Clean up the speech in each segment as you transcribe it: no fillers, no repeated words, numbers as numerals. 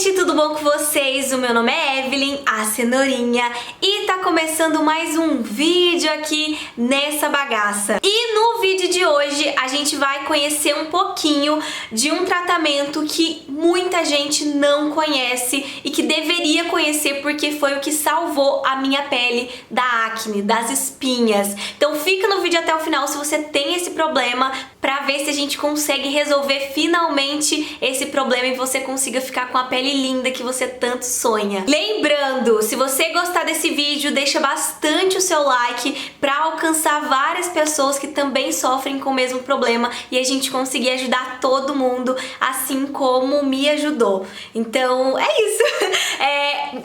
gente, tudo bom com vocês? O meu nome é Evelyn, a cenourinha, e tá começando mais um vídeo aqui nessa bagaça. E no vídeo de hoje a gente vai conhecer um pouquinho de um tratamento que muita gente não conhece e que deveria conhecer porque foi o que salvou a minha pele da acne, das espinhas. Então fica no vídeo até o final se você tem esse problema, pra ver se a gente consegue resolver finalmente esse problema e você consiga ficar com a pele linda que você tanto sonha. Lembrando, se você gostar desse vídeo, deixa bastante o seu like pra alcançar várias pessoas que também sofrem com o mesmo problema e a gente conseguir ajudar todo mundo, assim como me ajudou. Então é isso.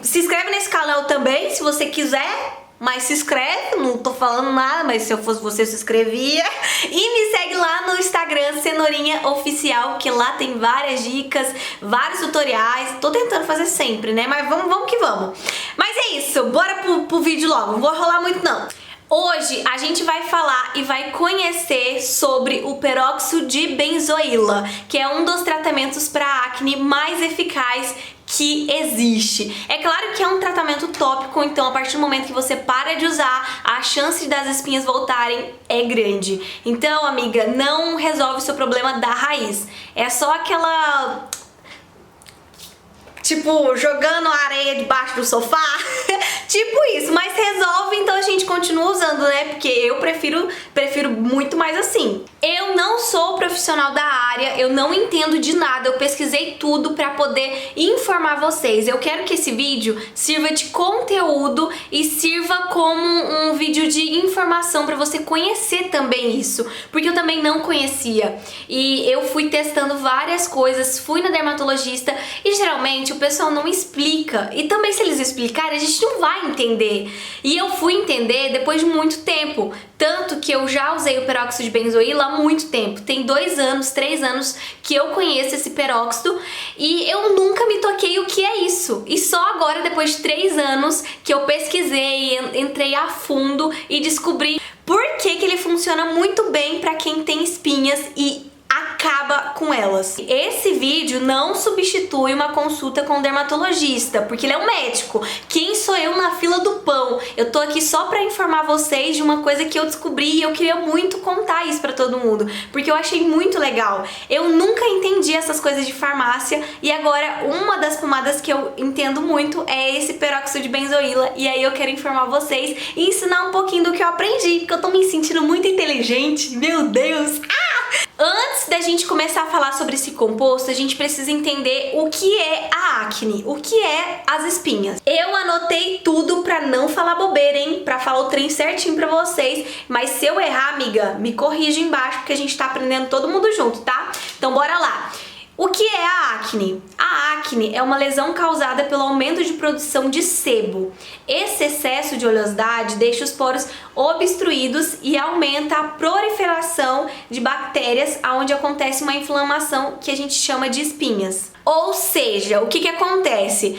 Se inscreve nesse canal também, se você quiser. Mas se inscreve, não tô falando nada, mas se eu fosse você, se inscrevia. E me segue lá no Instagram, Cenourinha Oficial, que lá tem várias dicas, vários tutoriais. Tô tentando fazer sempre, né? Mas vamos que vamos. Mas é isso, bora pro vídeo logo, não vou enrolar muito não. Hoje a gente vai falar e vai conhecer sobre o peróxido de benzoíla, que é um dos tratamentos para acne mais eficaz que existe. É claro que é um tratamento tópico, então a partir do momento que você para de usar, a chance das espinhas voltarem é grande. Então, amiga, não resolve o seu problema da raiz. É só aquela... tipo, jogando areia debaixo do sofá. Tipo isso, mas resolve, então a gente continua usando, né? Porque eu prefiro muito mais assim. Eu não sou profissional da área, eu não entendo de nada, eu pesquisei tudo pra poder informar vocês. Eu quero que esse vídeo sirva de conteúdo e sirva como um vídeo de informação pra você conhecer também isso, porque eu também não conhecia. E eu fui testando várias coisas, fui na dermatologista e geralmente o pessoal não explica. E também se eles explicarem, a gente não vai entender. E eu fui entender depois de muito tempo. Tanto que eu já usei o peróxido de benzoíla há muito tempo. Tem 2 anos, 3 anos que eu conheço esse peróxido e eu nunca me toquei o que é isso. E só agora, depois de 3 anos, que eu pesquisei, entrei a fundo e descobri por que ele funciona muito bem para quem tem espinhas e acaba com elas. Esse vídeo não substitui uma consulta com um dermatologista, porque ele é um médico. Quem sou eu na fila do pão? Eu tô aqui só pra informar vocês de uma coisa que eu descobri e eu queria muito contar isso pra todo mundo, porque eu achei muito legal. Eu nunca entendi essas coisas de farmácia e agora uma das pomadas que eu entendo muito é esse peróxido de benzoíla e aí eu quero informar vocês e ensinar um pouquinho do que eu aprendi, porque eu tô me sentindo muito inteligente. Meu Deus! Antes da gente começar a falar sobre esse composto, a gente precisa entender o que é a acne, o que é as espinhas. Eu anotei tudo pra não falar bobeira, hein? Pra falar o trem certinho pra vocês, mas se eu errar, amiga, me corrija embaixo, porque a gente tá aprendendo todo mundo junto, tá? Então bora lá! O que é a acne? A acne é uma lesão causada pelo aumento de produção de sebo. Esse excesso de oleosidade deixa os poros obstruídos e aumenta a proliferação de bactérias, onde acontece uma inflamação que a gente chama de espinhas. Ou seja, o que acontece?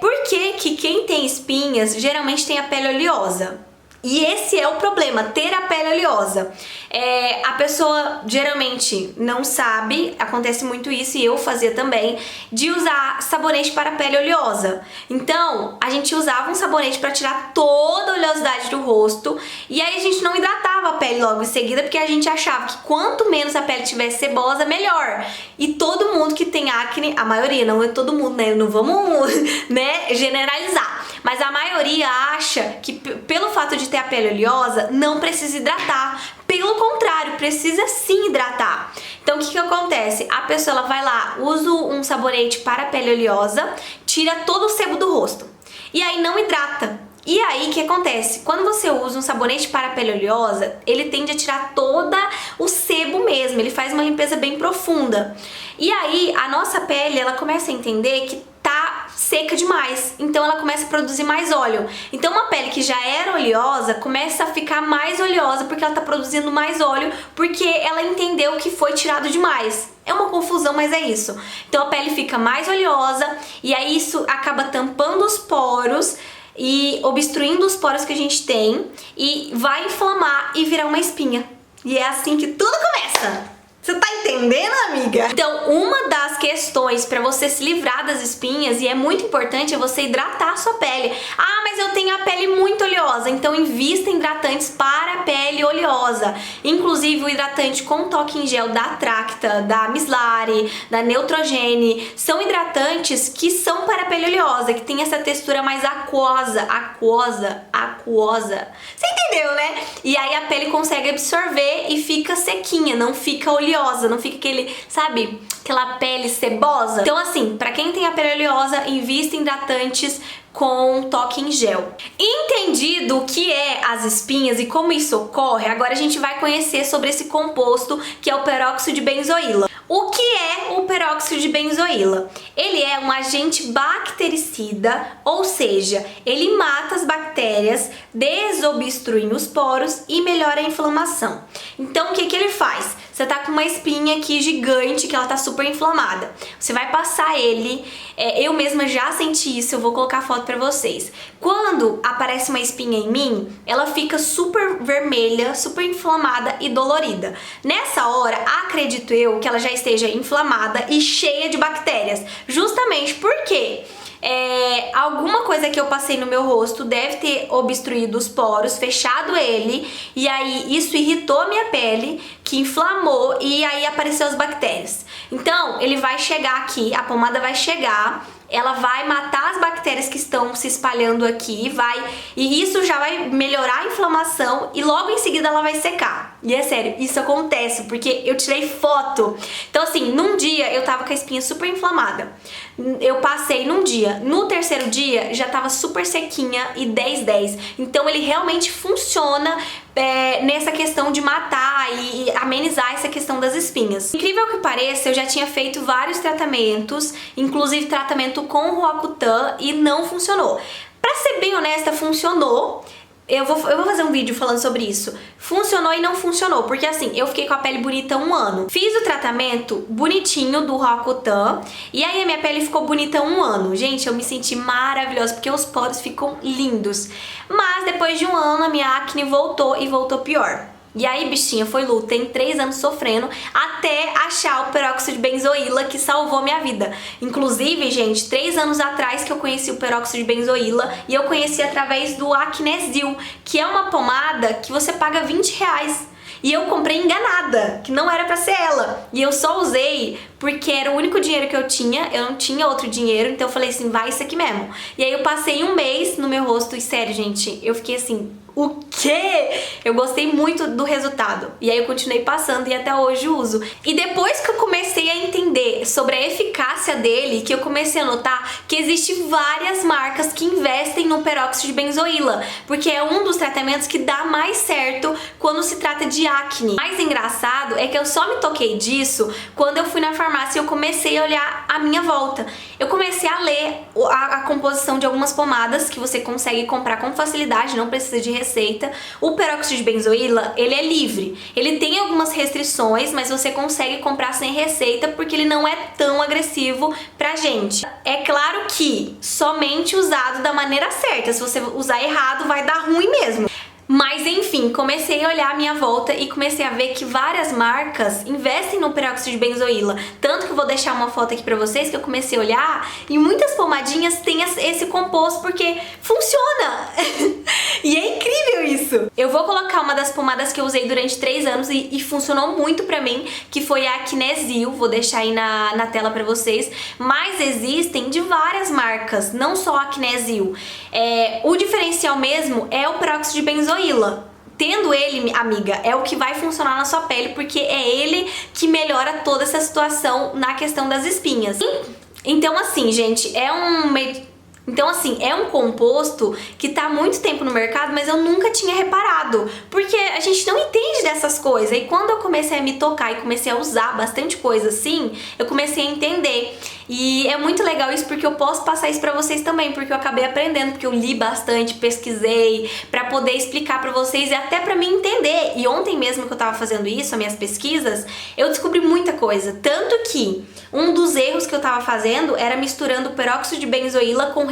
Por que quem tem espinhas geralmente tem a pele oleosa? E esse é o problema, ter a pele oleosa. A pessoa geralmente não sabe, acontece muito isso e eu fazia também, de usar sabonete para a pele oleosa. Então, a gente usava um sabonete para tirar toda a oleosidade do rosto e aí a gente não hidratava a pele logo em seguida porque a gente achava que quanto menos a pele tivesse sebosa, melhor. E todo mundo que tem acne, a maioria, não é todo mundo, né? Não vamos, né, generalizar. Mas a maioria acha que pelo fato de ter a pele oleosa, não precisa hidratar. Pelo contrário, precisa sim hidratar. Então o que acontece? A pessoa ela vai lá, usa um sabonete para a pele oleosa, tira todo o sebo do rosto. E aí não hidrata. E aí o que acontece? Quando você usa um sabonete para a pele oleosa, ele tende a tirar todo o sebo mesmo, ele faz uma limpeza bem profunda. E aí a nossa pele, ela começa a entender que tá seca demais, então ela começa a produzir mais óleo. Então uma pele que já era oleosa começa a ficar mais oleosa porque ela tá produzindo mais óleo, porque ela entendeu que foi tirado demais. É uma confusão, mas é isso. Então a pele fica mais oleosa e aí isso acaba tampando os poros e obstruindo os poros que a gente tem e vai inflamar e virar uma espinha. E é assim que tudo começa. Você tá entendendo, amiga? Então, uma das questões pra você se livrar das espinhas, e é muito importante, é você hidratar a sua pele. Ah, mas eu tenho a pele muito oleosa, então invista em hidratantes para a pele oleosa. Inclusive o hidratante com toque em gel da Tracta, da Mislari, da Neutrogene, são hidratantes que são para a pele oleosa, que tem essa textura mais aquosa. Você entendeu, né? E aí a pele consegue absorver e fica sequinha, não fica oleosa, não fica aquele, sabe, aquela pele cebosa. Então assim, pra quem tem a pele oleosa, invista em hidratantes com toque em gel. Entendido o que é as espinhas e como isso ocorre, agora a gente vai conhecer sobre esse composto que é o peróxido de benzoíla. O que é o peróxido de benzoíla? Ele é um agente bactericida, ou seja, ele mata as bactérias, desobstruindo os poros e melhora a inflamação. Então o que ele faz? Você tá com uma espinha aqui gigante que ela tá super inflamada. Você vai passar ele, eu mesma já senti isso, eu vou colocar foto pra vocês. Quando aparece uma espinha em mim, ela fica super vermelha, super inflamada e dolorida. Nessa hora, acredito eu que ela já esteja inflamada e cheia de bactérias. Justamente porque alguma coisa que eu passei no meu rosto deve ter obstruído os poros, fechado ele, e aí isso irritou a minha pele, que inflamou, e aí apareceu as bactérias. Então ele vai chegar aqui, a pomada vai chegar, ela vai matar as bactérias que estão se espalhando aqui, e isso já vai melhorar a inflamação e logo em seguida ela vai secar. E é sério, isso acontece porque eu tirei foto. Então assim, num dia eu tava com a espinha super inflamada. Eu passei num dia, no terceiro dia já tava super sequinha e 10/10. Então ele realmente funciona nessa questão de matar e amenizar essa questão das espinhas. Incrível que pareça, eu já tinha feito vários tratamentos, inclusive tratamento com Roacutan, e não funcionou. Pra ser bem honesta, funcionou. Eu vou fazer um vídeo falando sobre isso. Funcionou e não funcionou, porque assim, eu fiquei com a pele bonita 1 ano. Fiz o tratamento bonitinho do Roacutan, e aí a minha pele ficou bonita 1 ano. Gente, eu me senti maravilhosa, porque os poros ficam lindos. Mas depois de 1 ano, a minha acne voltou e voltou pior. E aí, bichinha, foi luta, tem 3 anos sofrendo até achar o peróxido de benzoíla que salvou minha vida. Inclusive, gente, 3 anos atrás que eu conheci o peróxido de benzoíla, e eu conheci através do Acnesil, que é uma pomada que você paga R$20. E eu comprei enganada, que não era pra ser ela. E eu só usei porque era o único dinheiro que eu não tinha outro dinheiro, então eu falei assim, vai isso aqui mesmo. E aí eu passei 1 mês no meu rosto e sério, gente, eu fiquei assim, o quê? Eu gostei muito do resultado. E aí eu continuei passando e até hoje uso. E depois que eu comecei a entender sobre a eficácia dele, que eu comecei a notar que existem várias marcas que investem no peróxido de benzoíla, porque é um dos tratamentos que dá mais certo quando se trata de acne. O mais engraçado é que eu só me toquei disso quando eu fui na farmácia e eu comecei a olhar à minha volta. Eu comecei a ler a composição de algumas pomadas que você consegue comprar com facilidade, não precisa de receita. O peróxido de benzoíla, ele é livre. Ele tem algumas restrições, mas você consegue comprar sem receita porque ele não é tão agressivo pra gente. É claro que somente usado da maneira certa. Se você usar errado, vai dar ruim mesmo. Mas enfim, comecei a olhar à minha volta e comecei a ver que várias marcas investem no peróxido de benzoíla. Tanto que eu vou deixar uma foto aqui pra vocês que eu comecei a olhar, e muitas pomadinhas têm esse composto porque funciona! E é incrível isso! Eu vou colocar uma das pomadas que eu usei durante 3 anos e funcionou muito pra mim, que foi a Acnesil, vou deixar aí na tela pra vocês. Mas existem de várias marcas, não só a Acnesil. O diferencial mesmo é o peróxido de benzoíla. Tendo ele, amiga, é o que vai funcionar na sua pele, porque é ele que melhora toda essa situação na questão das espinhas. Então assim, gente, é um composto que tá há muito tempo no mercado, mas eu nunca tinha reparado, porque a gente não entende dessas coisas. E quando eu comecei a me tocar e comecei a usar bastante coisa assim, eu comecei a entender. E é muito legal isso, porque eu posso passar isso pra vocês também, porque eu acabei aprendendo, porque eu li bastante, pesquisei, pra poder explicar pra vocês e até pra mim entender. E ontem mesmo que eu tava fazendo isso, as minhas pesquisas, eu descobri muita coisa. Tanto que um dos erros que eu tava fazendo era misturando peróxido de benzoíla com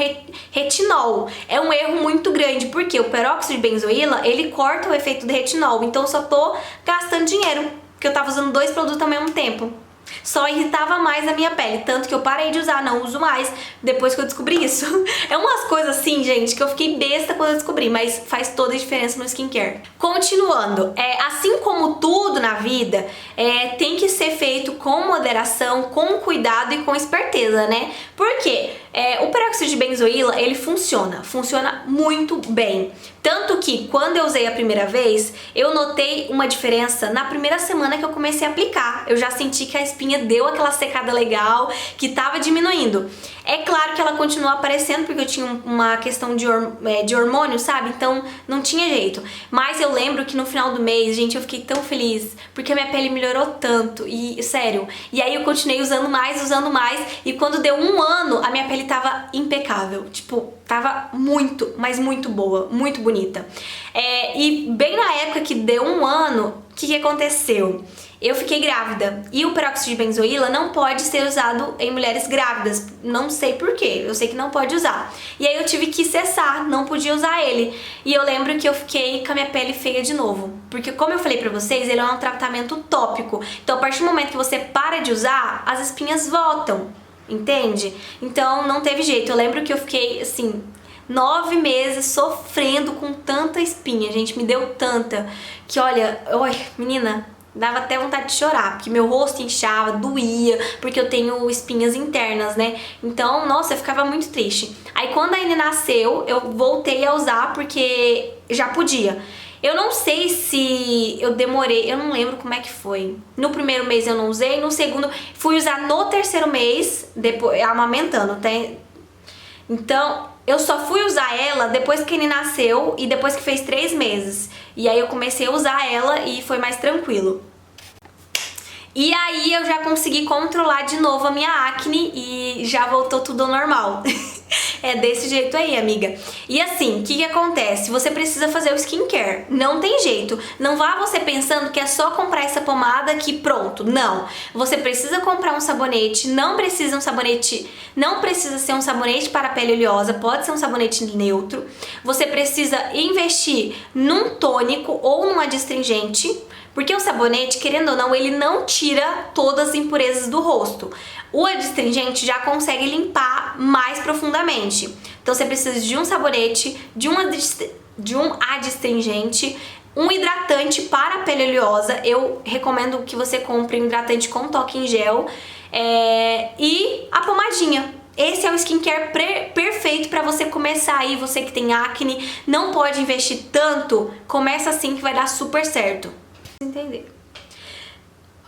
retinol. É um erro muito grande, porque o peróxido de benzoíla, ele corta o efeito do retinol, então eu só tô gastando dinheiro. porque eu tava usando 2 produtos ao mesmo tempo. Só irritava mais a minha pele, tanto que eu parei de usar, não uso mais depois que eu descobri isso. É umas coisas assim, gente, que eu fiquei besta quando eu descobri, mas faz toda a diferença no skincare. Continuando, assim como tudo na vida, tem que ser feito com moderação, com cuidado e com esperteza, né? Por quê? O peróxido de benzoíla, ele funciona muito bem. Tanto que quando eu usei a primeira vez, eu notei uma diferença na primeira semana que eu comecei a aplicar. Eu já senti que a espinha deu aquela secada legal, que tava diminuindo. É claro que ela continua aparecendo porque eu tinha uma questão de hormônio, sabe? Então não tinha jeito. Mas eu lembro que no final do mês, gente, eu fiquei tão feliz porque a minha pele melhorou tanto. E sério. E aí eu continuei usando mais. E quando deu 1 ano, a minha pele tava impecável. Tipo, tava muito, mas muito boa, muito bonita. E bem na época que deu 1 ano, o que aconteceu? Eu fiquei grávida e o peróxido de benzoíla não pode ser usado em mulheres grávidas. Não sei porquê, eu sei que não pode usar. E aí eu tive que cessar, não podia usar ele. E eu lembro que eu fiquei com a minha pele feia de novo. Porque como eu falei pra vocês, ele é um tratamento tópico. Então a partir do momento que você para de usar, as espinhas voltam, entende? Então não teve jeito. Eu lembro que eu fiquei assim 9 meses sofrendo com tanta espinha, gente, me deu tanta que olha, menina, dava até vontade de chorar, porque meu rosto inchava, doía, porque eu tenho espinhas internas, né? Então, nossa, eu ficava muito triste. Aí quando a Aine nasceu, eu voltei a usar porque já podia. Eu não sei se eu demorei, eu não lembro como é que foi. No primeiro mês eu não usei, no segundo fui usar no terceiro mês, depois amamentando, tá? Então, eu só fui usar ela depois que ele nasceu e depois que fez 3 meses. E aí eu comecei a usar ela e foi mais tranquilo. E aí eu já consegui controlar de novo a minha acne e já voltou tudo ao normal. É desse jeito aí, amiga. E assim, o que acontece? Você precisa fazer o skincare. Não tem jeito. Não vá você pensando que é só comprar essa pomada que pronto. Não. Você precisa comprar um sabonete. Não precisa ser um sabonete para pele oleosa. Pode ser um sabonete neutro. Você precisa investir num tônico ou num adstringente. Porque o sabonete, querendo ou não, ele não tira todas as impurezas do rosto. O adstringente já consegue limpar mais profundamente. Então você precisa de um sabonete, de um adstringente, um hidratante para a pele oleosa. Eu recomendo que você compre um hidratante com toque em gel e a pomadinha. Esse é o skincare perfeito para você começar aí, você que tem acne, não pode investir tanto, começa assim que vai dar super certo. Entender.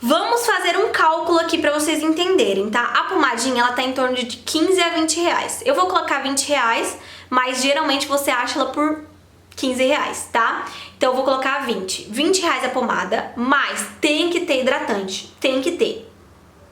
Vamos fazer um cálculo aqui pra vocês entenderem, tá? A pomadinha, ela tá em torno de 15 a 20 reais. Eu vou colocar 20 reais, mas geralmente você acha ela por 15 reais, tá? Então eu vou colocar 20. 20 reais a pomada, mas tem que ter hidratante. Tem que ter.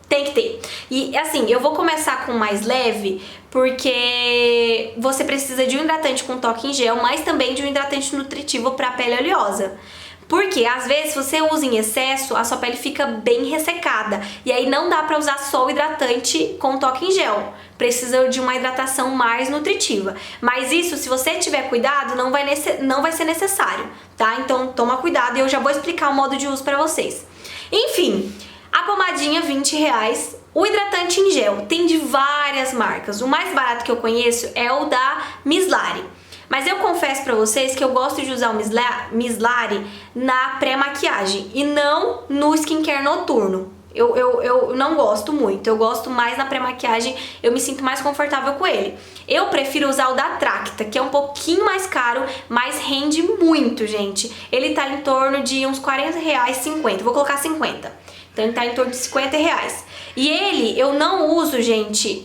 Tem que ter. E assim, eu vou começar com mais leve, porque você precisa de um hidratante com toque em gel, mas também de um hidratante nutritivo pra pele oleosa. Porque às vezes se você usa em excesso, a sua pele fica bem ressecada. E aí não dá pra usar só o hidratante com toque em gel. Precisa de uma hidratação mais nutritiva. Mas isso, se você tiver cuidado, não vai ser necessário, tá? Então toma cuidado e eu já vou explicar o modo de uso pra vocês. Enfim, a pomadinha 20 reais. O hidratante em gel tem de várias marcas. O mais barato que eu conheço é o da Mislari. Mas eu confesso pra vocês que eu gosto de usar o Mislari na pré-maquiagem e não no skincare noturno. Eu não gosto muito, eu gosto mais na pré-maquiagem, eu me sinto mais confortável com ele. Eu prefiro usar o da Tracta, que é um pouquinho mais caro, mas rende muito, gente. Ele tá em torno de uns 40 reais, 50, vou colocar 50. Então ele tá em torno de 50 reais. E ele eu não uso, gente,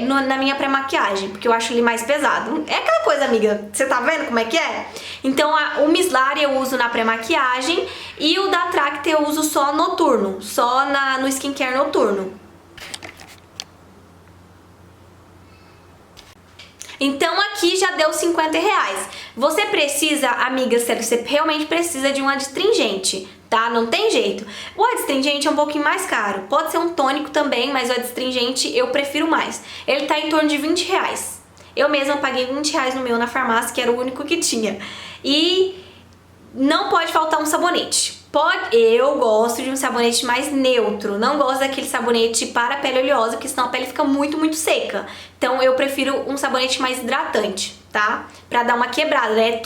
na minha pré-maquiagem, porque eu acho ele mais pesado. É aquela coisa, amiga, você tá vendo como é que é? Então o Mislari eu uso na pré-maquiagem e o da Tracta eu uso só noturno, só no skincare noturno. Então aqui já deu 50 reais. Você precisa, amiga, sério, você realmente precisa de um adstringente, tá? Não tem jeito. O adstringente é um pouquinho mais caro. Pode ser um tônico também, mas o adstringente eu prefiro mais. Ele tá em torno de 20 reais. Eu mesma paguei 20 reais no meu na farmácia, que era o único que tinha. E não pode faltar um sabonete. Eu gosto de um sabonete mais neutro, não gosto daquele sabonete para pele oleosa, porque senão a pele fica muito, muito seca. Então eu prefiro um sabonete mais hidratante, tá? Pra dar uma quebrada, né?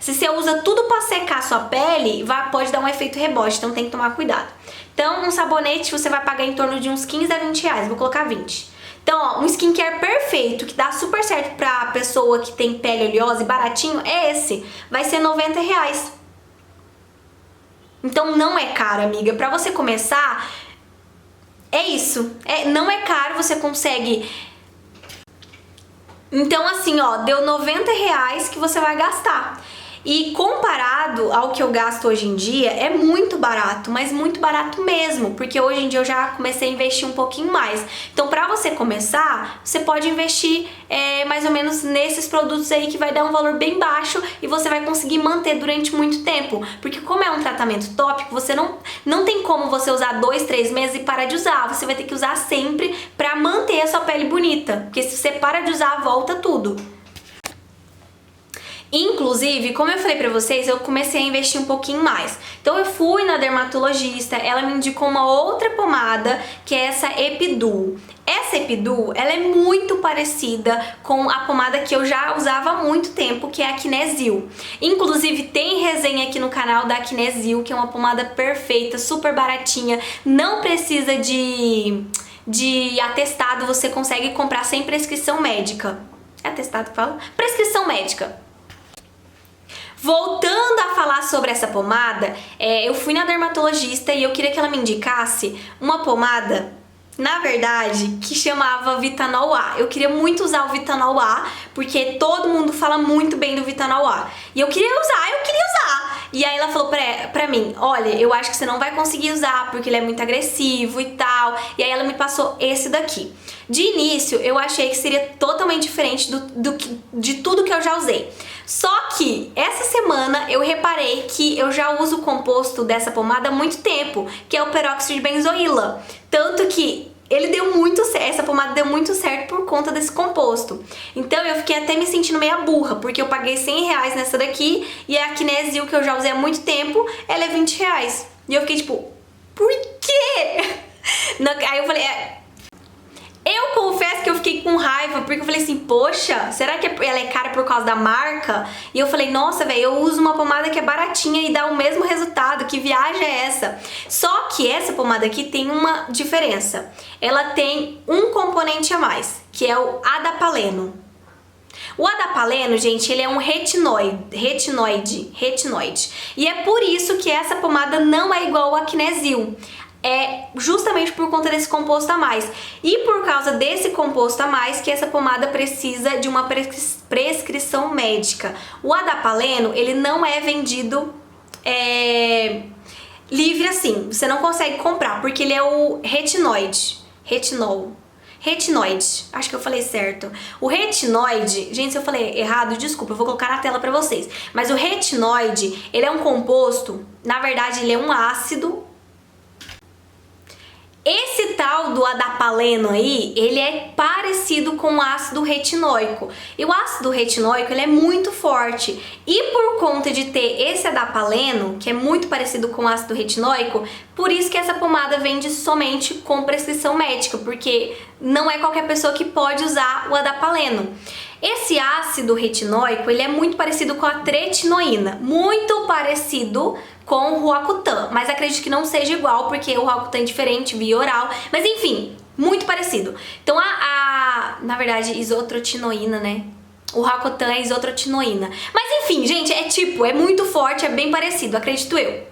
Se você usa tudo pra secar a sua pele, pode dar um efeito rebote, então tem que tomar cuidado. Então um sabonete você vai pagar em torno de uns 15 a 20 reais, vou colocar 20. Então, ó, um skincare perfeito, que dá super certo pra pessoa que tem pele oleosa e baratinho, é esse. Vai ser 90 reais. Então não é caro, amiga. Pra você começar, é isso. Não é caro, você consegue. Então assim, ó, deu 90 reais que você vai gastar. E comparado ao que eu gasto hoje em dia, é muito barato, mas muito barato mesmo, porque hoje em dia eu já comecei a investir um pouquinho mais. Então, pra você começar, você pode investir mais ou menos nesses produtos aí que vai dar um valor bem baixo e você vai conseguir manter durante muito tempo. Porque como é um tratamento tópico, você não tem como você usar 2, 3 meses e parar de usar. Você vai ter que usar sempre pra manter a sua pele bonita, porque se você para de usar, volta tudo. Inclusive, como eu falei pra vocês, eu comecei a investir um pouquinho mais. Então eu fui na dermatologista, ela me indicou uma outra pomada, que é essa Epiduo. Essa Epiduo, ela é muito parecida com a pomada que eu já usava há muito tempo, que é a Kinesil. Inclusive, tem resenha aqui no canal da Kinesil, que é uma pomada perfeita, super baratinha, não precisa de atestado, você consegue comprar sem prescrição médica. É atestado que fala? Prescrição médica. Voltando a falar sobre essa pomada, eu fui na dermatologista e eu queria que ela me indicasse uma pomada, na verdade, que chamava Vitanol A. Eu queria muito usar o Vitanol A, porque todo mundo fala muito bem do Vitanol A. E eu queria usar. E aí ela falou pra mim, olha, eu acho que você não vai conseguir usar, porque ele é muito agressivo e tal. E aí ela me passou esse daqui. De início, eu achei que seria totalmente diferente de tudo que eu já usei. Só que essa semana eu reparei que eu já uso o composto dessa pomada há muito tempo, que é o peróxido de benzoíla. Tanto que ele deu muito certo, essa pomada deu muito certo por conta desse composto. Então eu fiquei até me sentindo meio burra, porque eu paguei 100 reais nessa daqui e a Kinesil, que eu já usei há muito tempo, ela é 20 reais. E eu fiquei tipo, por quê? Aí eu falei, eu confesso que eu fiquei com raiva, porque eu falei assim, poxa, será que ela é cara por causa da marca? E eu falei, nossa, velho, eu uso uma pomada que é baratinha e dá o mesmo resultado, que viagem é essa? Só que essa pomada aqui tem uma diferença. Ela tem um componente a mais, que é o adapaleno. O adapaleno, gente, ele é um retinoide. E é por isso que essa pomada não é igual à Kinesil. É justamente por conta desse composto a mais. E por causa desse composto a mais que essa pomada precisa de uma prescrição médica. O adapaleno, ele não é vendido livre assim. Você não consegue comprar, porque ele é o retinoide. Retinoide, acho que eu falei certo. O retinoide, gente, se eu falei errado, desculpa, eu vou colocar na tela pra vocês. Mas o retinoide, ele é um composto, na verdade ele é um ácido. Esse tal do adapaleno aí, ele é parecido com o ácido retinóico. E o ácido retinóico, ele é muito forte. E por conta de ter esse adapaleno, que é muito parecido com o ácido retinóico, por isso que essa pomada vende somente com prescrição médica, porque não é qualquer pessoa que pode usar o adapaleno. Esse ácido retinóico, ele é muito parecido com a tretinoína, muito parecido com o Roacutan, mas acredito que não seja igual, porque o Roacutan é diferente, via oral, mas enfim, muito parecido. Então na verdade, isotrotinoína, né? O Roacutan é isotrotinoína. Mas enfim, gente, é muito forte, é bem parecido, acredito eu.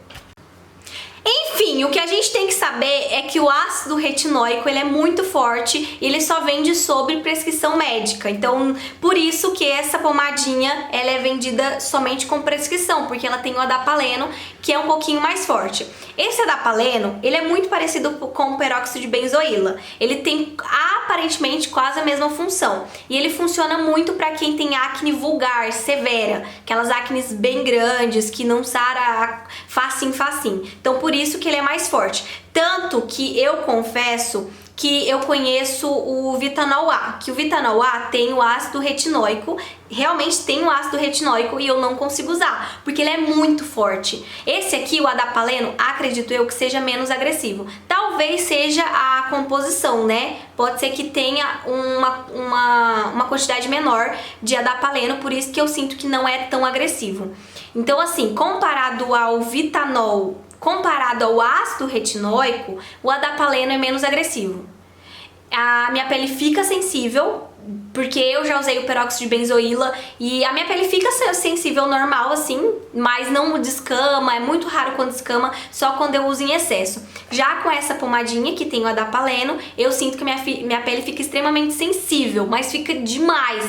Enfim, o que a gente tem que saber é que o ácido retinóico, ele é muito forte e ele só vende sob prescrição médica. Então, por isso que essa pomadinha, ela é vendida somente com prescrição, porque ela tem o adapaleno, que é um pouquinho mais forte. Esse adapaleno, ele é muito parecido com o peróxido de benzoíla. Ele tem aparentemente quase a mesma função. E ele funciona muito para quem tem acne vulgar, severa, aquelas acnes bem grandes, que não sara facinho. Então, por isso que ele é mais forte. Tanto que eu confesso que eu conheço o Vitanol A, que o Vitanol A tem o ácido retinóico, realmente tem o ácido retinóico e eu não consigo usar, porque ele é muito forte. Esse aqui, o Adapaleno, acredito eu que seja menos agressivo. Talvez seja a composição, né? Pode ser que tenha uma quantidade menor de Adapaleno, por isso que eu sinto que não é tão agressivo. Então assim, comparado ao Vitanol, comparado ao ácido retinóico, o Adapaleno é menos agressivo. A minha pele fica sensível, porque eu já usei o peróxido de benzoíla e a minha pele fica sensível normal assim, mas não descama, é muito raro quando descama, só quando eu uso em excesso. Já com essa pomadinha que tem o Adapaleno, eu sinto que minha pele fica extremamente sensível, mas fica demais.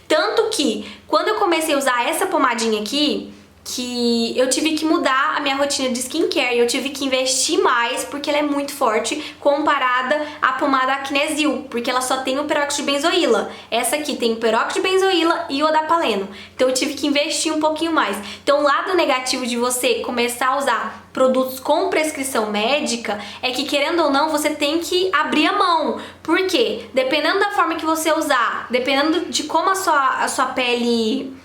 Tanto que, quando eu comecei a usar essa pomadinha aqui, que eu tive que mudar a minha rotina de skincare, eu tive que investir mais porque ela é muito forte comparada à pomada Acnesil, porque ela só tem o peróxido de benzoíla. Essa aqui tem o peróxido de benzoíla e o Adapaleno, então eu tive que investir um pouquinho mais. Então o lado negativo de você começar a usar produtos com prescrição médica é que, querendo ou não, você tem que abrir a mão. Por quê? Dependendo da forma que você usar, dependendo de como a sua pele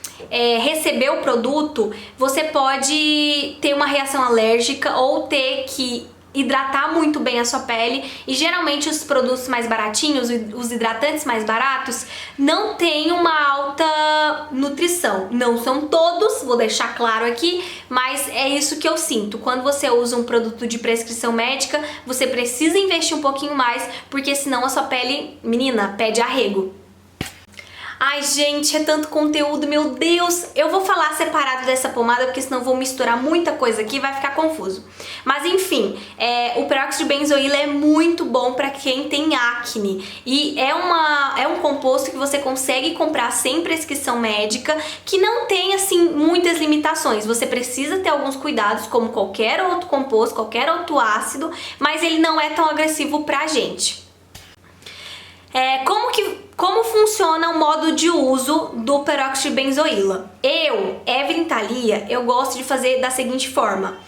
receber o produto, você pode ter uma reação alérgica ou ter que hidratar muito bem a sua pele, e geralmente os produtos mais baratinhos, os hidratantes mais baratos, não têm uma alta nutrição. Não são todos, vou deixar claro aqui, mas é isso que eu sinto. Quando você usa um produto de prescrição médica, você precisa investir um pouquinho mais, porque senão a sua pele, menina, pede arrego. Ai, gente, é tanto conteúdo, meu Deus! Eu vou falar separado dessa pomada, porque senão vou misturar muita coisa aqui e vai ficar confuso. Mas enfim, o peróxido de benzoíla é muito bom pra quem tem acne. E é um composto que você consegue comprar sem prescrição médica, que não tem, assim, muitas limitações. Você precisa ter alguns cuidados, como qualquer outro composto, qualquer outro ácido, mas ele não é tão agressivo pra gente. Como funciona o modo de uso do peróxido de benzoíla? Evelyn Thalia, eu gosto de fazer da seguinte forma.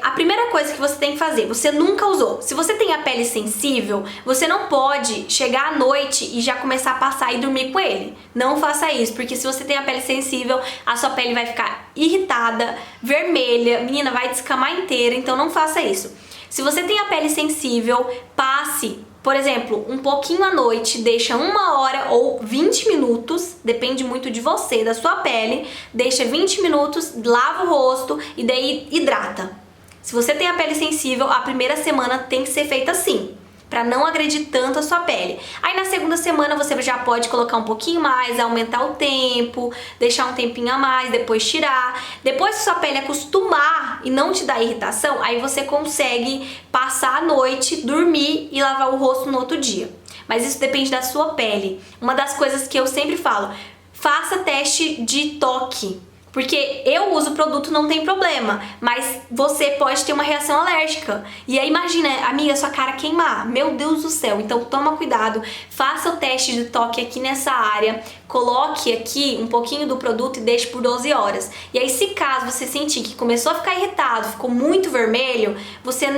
A primeira coisa que você tem que fazer, você nunca usou. Se você tem a pele sensível, você não pode chegar à noite e já começar a passar e dormir com ele. Não faça isso, porque se você tem a pele sensível, a sua pele vai ficar irritada, vermelha, menina, vai descamar inteira, então não faça isso. Se você tem a pele sensível, passe, por exemplo, um pouquinho à noite, deixa 1 hora ou 20 minutos, depende muito de você, da sua pele, deixa 20 minutos, lava o rosto e daí hidrata. Se você tem a pele sensível, a primeira semana tem que ser feita assim, para não agredir tanto a sua pele. Aí na segunda semana você já pode colocar um pouquinho mais, aumentar o tempo, deixar um tempinho a mais, depois tirar. Depois que sua pele acostumar e não te dar irritação, aí você consegue passar a noite, dormir e lavar o rosto no outro dia. Mas isso depende da sua pele. Uma das coisas que eu sempre falo, faça teste de toque. Porque eu uso o produto, não tem problema, mas você pode ter uma reação alérgica. E aí imagina, amiga, sua cara queimar. Meu Deus do céu. Então toma cuidado, faça o teste de toque aqui nessa área, coloque aqui um pouquinho do produto e deixe por 12 horas. E aí se caso você sentir que começou a ficar irritado, ficou muito vermelho, você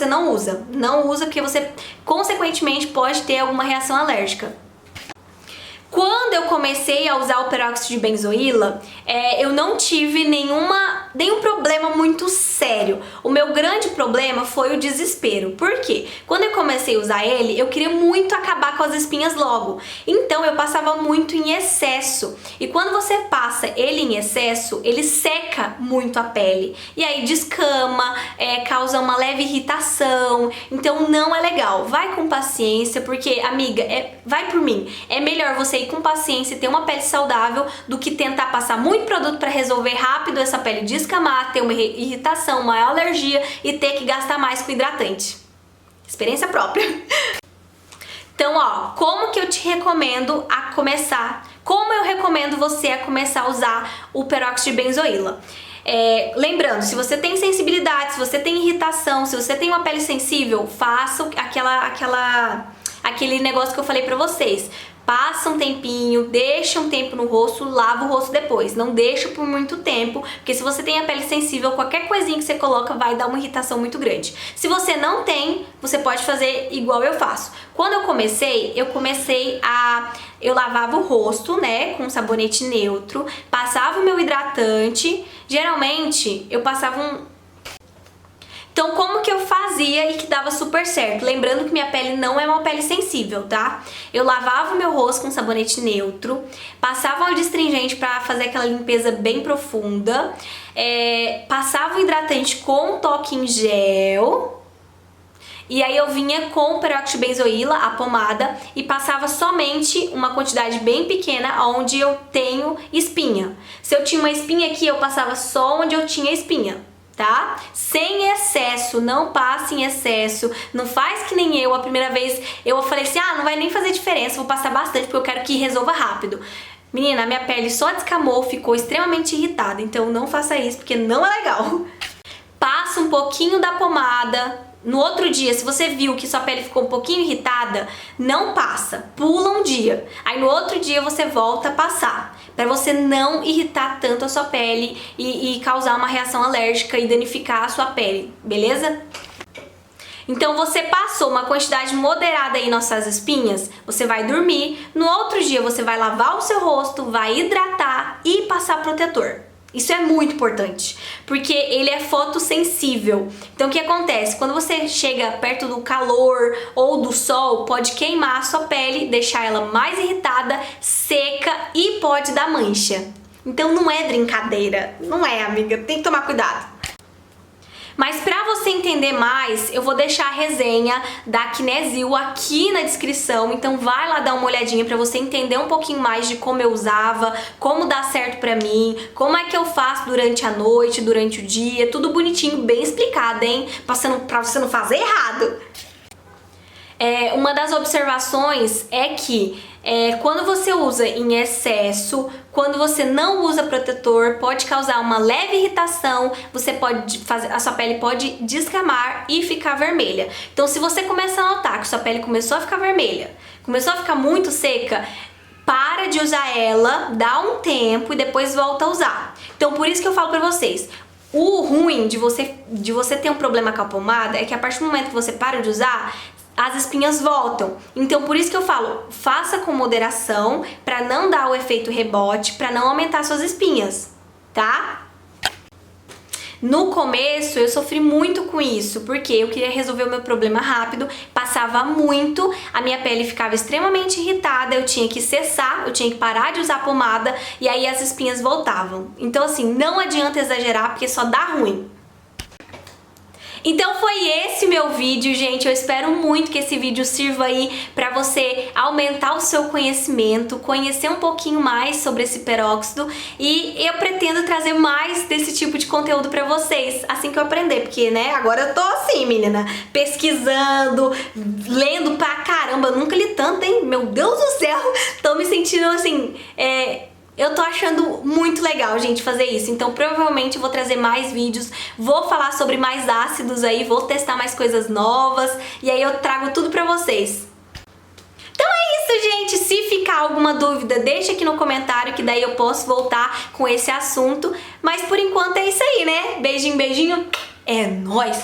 não usa. Não usa porque você consequentemente pode ter alguma reação alérgica. Quando eu comecei a usar o peróxido de benzoíla, eu não tive nenhum problema muito sério. O meu grande problema foi o desespero. Por quê? Quando eu comecei a usar ele, eu queria muito acabar com as espinhas logo. Então eu passava muito em excesso. E quando você passa ele em excesso, ele seca muito a pele. E aí descama, causa uma leve irritação. Então não é legal. Vai com paciência, porque, amiga, vai por mim. É melhor você ir com paciência e ter uma pele saudável do que tentar passar muito produto para resolver rápido essa pele descamar, ter uma irritação, uma alergia e ter que gastar mais com hidratante. Experiência própria. Então, ó, como que eu te recomendo a começar? Como eu recomendo você a começar a usar o peróxido de benzoíla? Lembrando, se você tem sensibilidade, se você tem irritação, se você tem uma pele sensível, faça aquele negócio que eu falei pra vocês. Passa um tempinho, deixa um tempo no rosto, lava o rosto depois. Não deixa por muito tempo, porque se você tem a pele sensível, qualquer coisinha que você coloca vai dar uma irritação muito grande. Se você não tem, você pode fazer igual eu faço. Quando eu comecei eu lavava o rosto, né, com sabonete neutro, passava o meu hidratante. Geralmente, eu passava Então, como que eu fazia e que dava super certo? Lembrando que minha pele não é uma pele sensível, tá? Eu lavava o meu rosto com sabonete neutro, passava um astringente pra fazer aquela limpeza bem profunda, passava o hidratante com um toque em gel, e aí eu vinha com o peróxido de benzoíla, a pomada, e passava somente uma quantidade bem pequena onde eu tenho espinha. Se eu tinha uma espinha aqui, eu passava só onde eu tinha espinha. Tá? Sem excesso, não passe em excesso, não faz que nem eu. A primeira vez eu falei assim, não vai nem fazer diferença, vou passar bastante porque eu quero que resolva rápido. Menina, a minha pele só descamou, ficou extremamente irritada, então não faça isso porque não é legal. Passa um pouquinho da pomada. No outro dia, se você viu que sua pele ficou um pouquinho irritada, não passa, pula um dia. Aí no outro dia você volta a passar, pra você não irritar tanto a sua pele e causar uma reação alérgica e danificar a sua pele, beleza? Então você passou uma quantidade moderada aí nas suas espinhas, você vai dormir, no outro dia você vai lavar o seu rosto, vai hidratar e passar protetor. Isso é muito importante, porque ele é fotossensível. Então o que acontece? Quando você chega perto do calor ou do sol, pode queimar a sua pele, deixar ela mais irritada, seca e pode dar mancha. Então não é brincadeira, não é, amiga, tem que tomar cuidado. Mas pra você entender mais, eu vou deixar a resenha da Kinesil aqui na descrição, então vai lá dar uma olhadinha pra você entender um pouquinho mais de como eu usava, como dá certo pra mim, como é que eu faço durante a noite, durante o dia, tudo bonitinho, bem explicado, hein? Pra você não fazer errado. Uma das observações é que quando você usa em excesso, quando você não usa protetor, pode causar uma leve irritação, a sua pele pode descamar e ficar vermelha. Então se você começa a notar que sua pele começou a ficar vermelha, começou a ficar muito seca, para de usar ela, dá um tempo e depois volta a usar. Então por isso que eu falo pra vocês, o ruim de você ter um problema com a pomada é que a partir do momento que você para de usar, as espinhas voltam. Então por isso que eu falo, faça com moderação pra não dar o efeito rebote, pra não aumentar suas espinhas, tá? No começo eu sofri muito com isso, porque eu queria resolver o meu problema rápido, passava muito, a minha pele ficava extremamente irritada, eu tinha que cessar, eu tinha que parar de usar pomada e aí as espinhas voltavam. Então assim, não adianta exagerar porque só dá ruim. Então foi esse meu vídeo, gente. Eu espero muito que esse vídeo sirva aí pra você aumentar o seu conhecimento, conhecer um pouquinho mais sobre esse peróxido, e eu pretendo trazer mais desse tipo de conteúdo pra vocês assim que eu aprender, porque, né, agora eu tô assim, menina, pesquisando, lendo pra caramba, eu nunca li tanto, hein? Meu Deus do céu, tô me sentindo assim, eu tô achando muito legal, gente, fazer isso. Então provavelmente eu vou trazer mais vídeos, vou falar sobre mais ácidos aí, vou testar mais coisas novas e aí eu trago tudo pra vocês. Então é isso, gente. Se ficar alguma dúvida, deixa aqui no comentário que daí eu posso voltar com esse assunto. Mas por enquanto é isso aí, né? Beijinho, beijinho. É nóis!